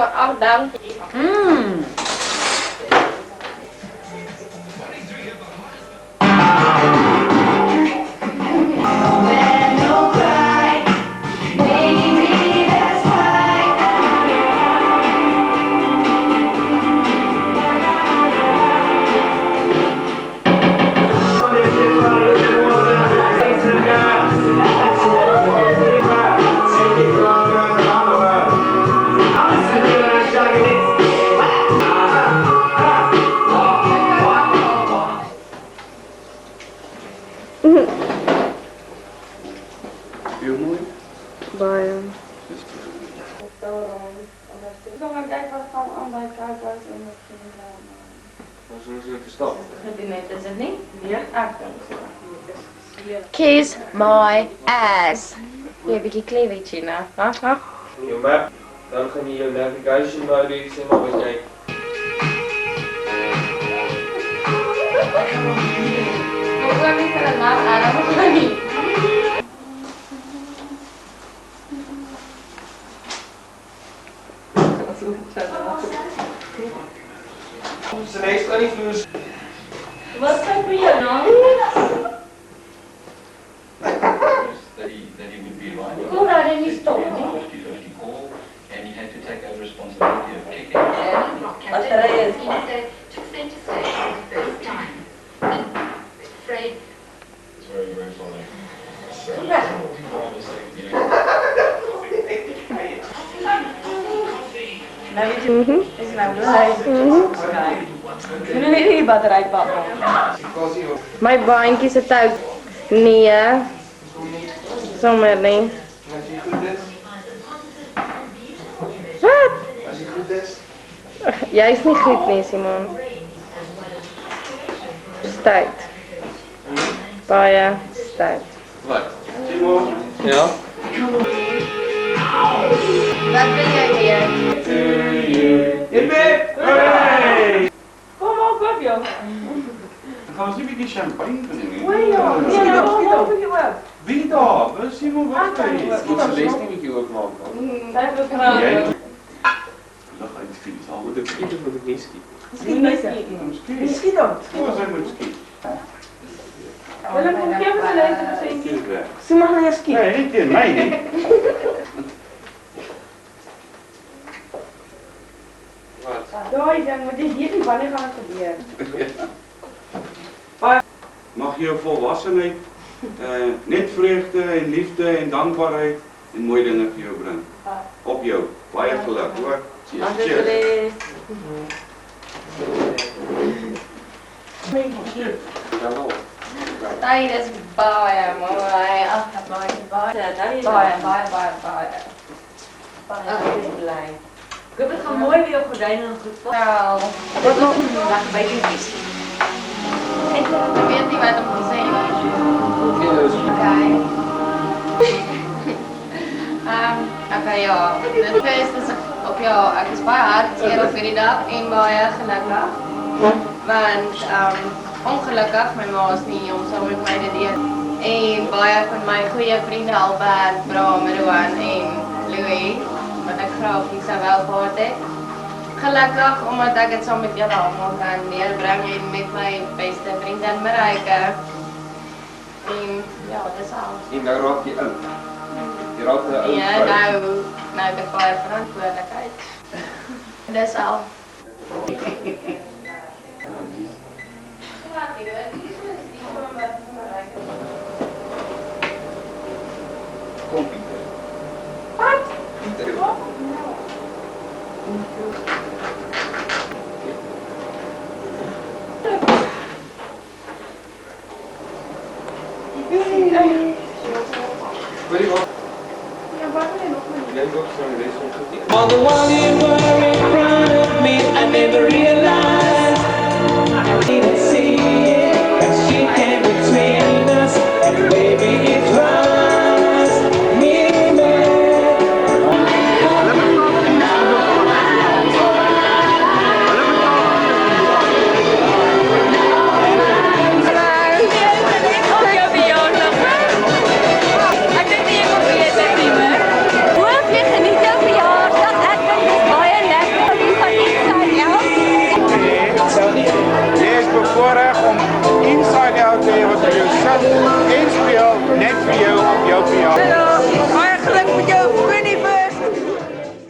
ốc đông. Heel mooi. Baie. Maar zo is het verstand. Is het niet? Ja. Kiss my ass. Hier, een beetje klevertje na. Ha? Jouw map, dan gaan je je navigation mode iets in maar wat jij. Hoe kan ik er nou aan? Dat mag niet. Zijn extra niet vloers. Wat zijn voor jou nou? That he would be alive. Hoe raar is die stop? He call, and he had to take over responsibility of kicking. Wat er is. He said, took center stage for the first time. Afraid. It's very, very funny. So, Yeah. obviously, you know. Nou weet je, is nou blij. Nu weet je die batterij pakken. My baantjie se tou. Nee. Sommer nie. Als je goed is. Wat? Als je goed is. Jy's nie goed nie, Simon. Stout. Baie stout. Wat? Simon? Ja? Wat wil jij weer? Hey! Kom op, joh. Gaan we eens die champagne nemen? Oei, joh. Ja, kom op. Wie daar? We zien hoe wat Ah, er is. kijk, Iets leest niet met je ook man. Daar hebben we gedaan. Jij? Dat ga ik fiets al. Moet ik skieten voor de whisky. Misschien dan. Hoe zijn we skiën? Wil ik nog even lezen, misschien? Sy mag nie skiet. Nee, niet in mij niet. Wat? Daai ding, maar dit hier nie wanneer gaan dit gebeur? Mag je volwassenheid, net vreugde en liefde en dankbaarheid en mooie dingen voor jou brengen. Op jou. Baie geluk hoor. Cheers. Dit is baie mooi. Ag, baie. Baie blij. Ik heb het gewoon mooi weer op gordijnen en goed vast. Nou, Wat nog? Daar bij je whisky. ik weet niet wat om te zeggen. Oké, ja. Dit feest is op jou. Ek is baie hartseer op hierdie dag en baie gelukkig. Want ongelukkig my ma is nie om saam met my te deel. En baie van my goeie vriende Albert, Bram, Rowan en Louis, wat ek graag hier sou wou gehad het. Gelukkig omdat ek dit saam met julle almal kan deurbring en met my beste vriendin Marijke. En ja, dis al. En nou raak je oud. Je raakt een oud Ja, vrouw. nou heb ik baie verantwoordelijkheid. Dis al. Kom Pieter. Wat? Pieter. Weet je wat? Jij ook zo'n deze Mother, while you were in front of me, I never realized I didn't see it.